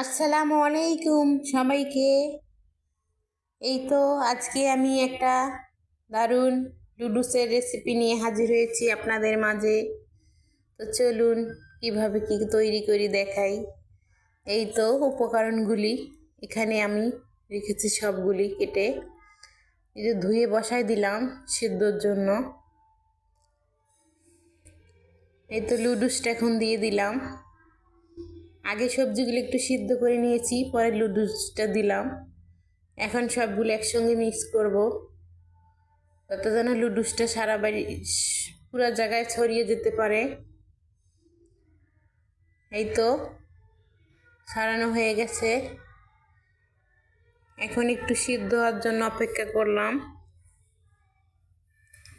আসসালামু আলাইকুম সবাইকে। এই তো আজকে আমি একটা দারুণ লুডুসের রেসিপি নিয়ে হাজির হয়েছি আপনাদের মাঝে। তো চলুন কিভাবে কি তৈরি করি দেখাই। এই তো উপকরণগুলি এখানে আমি রেখেছি, সবগুলি কেটে এই যে ধুয়ে বসাই দিলাম সিদ্ধর জন্য। এই তো লুডুসটা এখন দিয়ে দিলাম। আগে সবজিগুলো একটু সিদ্ধ করে নিয়েছি, পরে লুডুসটা দিলাম। এখন সবগুলো একসঙ্গে মিক্স করব, তত যেন লুডুসটা সারা বাড়ি পুরো জায়গায় ছড়িয়ে যেতে পারে। এই তো ছড়ানো হয়ে গেছে। এখন একটু সিদ্ধ হওয়ার জন্য অপেক্ষা করলাম।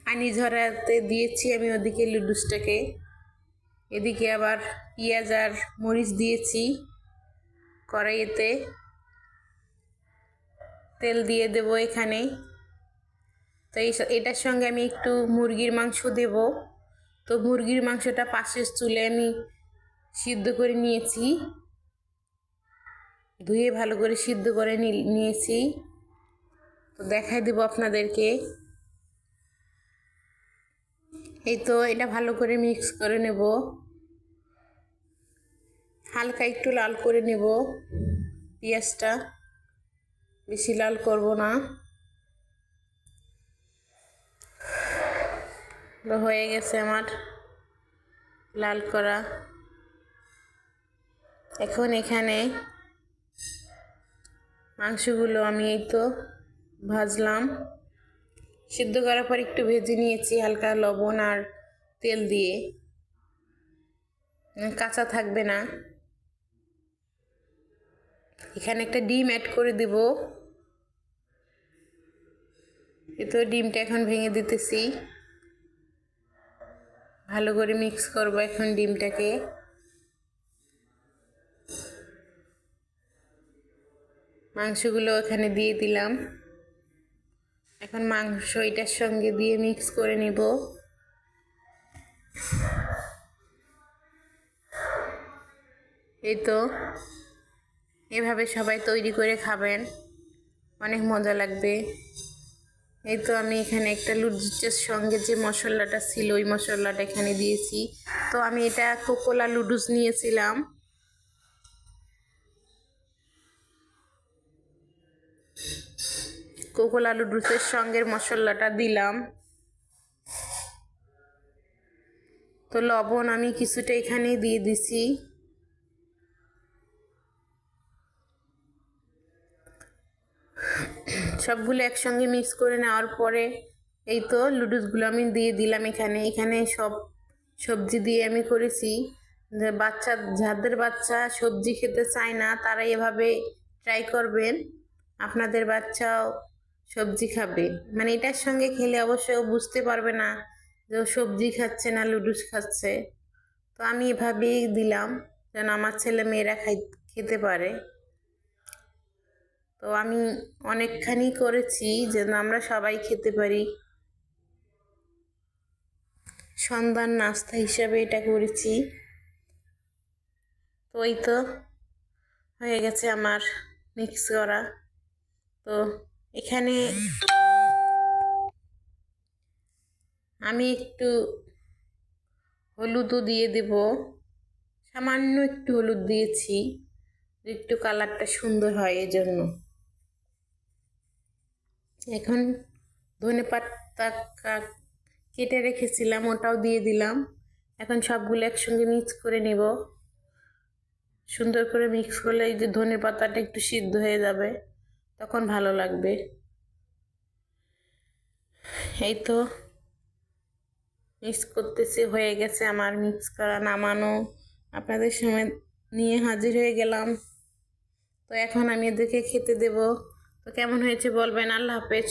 পানি ঝরাতে দিয়েছি আমি ওদিকে লুডুসটাকে, এদিকে আবার পেঁয়াজ আর মরিচ দিয়েছি কড়াইতে। তেল দিয়ে দেব এখানে। তো এটার সঙ্গে আমি একটু মুরগির মাংস দেব। তো মুরগির মাংসটা পাশের চুলে আমি সিদ্ধ করে নিয়েছি, ধুয়ে ভালো করে সিদ্ধ করে নিয়েছি। তো দেখাই দেব আপনাদেরকে। এই তো এটা ভালো করে মিক্স করে নেব, হালকা একটু লাল করে নেব পেঁয়াজটা, বেশি লাল করব না। তো হয়ে গেছে আমার লাল করা। এখন এখানে মাংসগুলো আমি এই তো ভাজলাম, সিদ্ধ করার পর একটু ভেজে নিয়েছি হালকা লবণ আর তেল দিয়ে, কাঁচা থাকবে না। এখানে একটা ডিম অ্যাড করে দেব। এই তো ডিমটা এখন ভেঙে দিতেছি, ভালো করে মিক্স করব এখন ডিমটাকে। মাংসগুলো এখানে দিয়ে দিলাম। এখন মাংস এটার সঙ্গে দিয়ে মিক্স করে নিব। এই তো এভাবে সবাই তৈরি করে খাবেন, অনেক মজা লাগবে। এই তো আমি এখানে একটা লুডুসের সঙ্গে যে মশলাটা ছিল ওই মশলাটা এখানে দিয়েছি। তো আমি এটা কোকোলা লুডুস নিয়েছিলাম। কোকোলা লুডুসের সঙ্গে মশলাটা দিলাম। তো লবণ আমি কিছুটা এখানে দিয়ে দিছি। সবগুলো একসঙ্গে মিক্স করে নেওয়ার পরে এই তো লুডুসগুলো আমি দিয়ে দিলাম এখানে। এখানে সব সবজি দিয়ে আমি করেছি, যে যাদের বাচ্চা সবজি খেতে চায় না তারা এভাবে ট্রাই করবেন, আপনাদের বাচ্চাও সবজি খাবে। মানে এটার সঙ্গে খেলে অবশ্য বুঝতে পারবে না যে ও সবজি খাচ্ছে না লুডুস খাচ্ছে। তো আমি এভাবেই দিলাম যেন আমার ছেলে মেয়েরা খেতে পারে। তো আমি অনেকখানি করেছি যেন আমরা সবাই খেতে পারি। সন্ধ্যার নাস্তা হিসাবে এটা করেছি। তো এই তো হয়ে গেছে আমার মিক্স করা। তো এখানে আমি একটু হলুদও দিয়ে দেব, সামান্য একটু হলুদ দিয়েছি, একটু কালারটা সুন্দর হয় এজন্য। এখন ধনেপাতা কেটে রেখেছিলাম ওটাও দিয়ে দিলাম। এখন সবগুলো একসঙ্গে মিক্স করে নেব। সুন্দর করে মিক্স করলে এই যে ধনেপাতাটা একটু সিদ্ধ হয়ে যাবে, তখন ভালো লাগবে। এই তো মিক্স করতেছি, হয়ে গেছে আমার মিক্স করা। নামানো আপনাদের সামনে নিয়ে হাজির হয়ে গেলাম। তো এখন আমি এদেরকে খেতে দেব। তো কেমন হয়েছে বলবেন। আল্লাহ হাফেজ।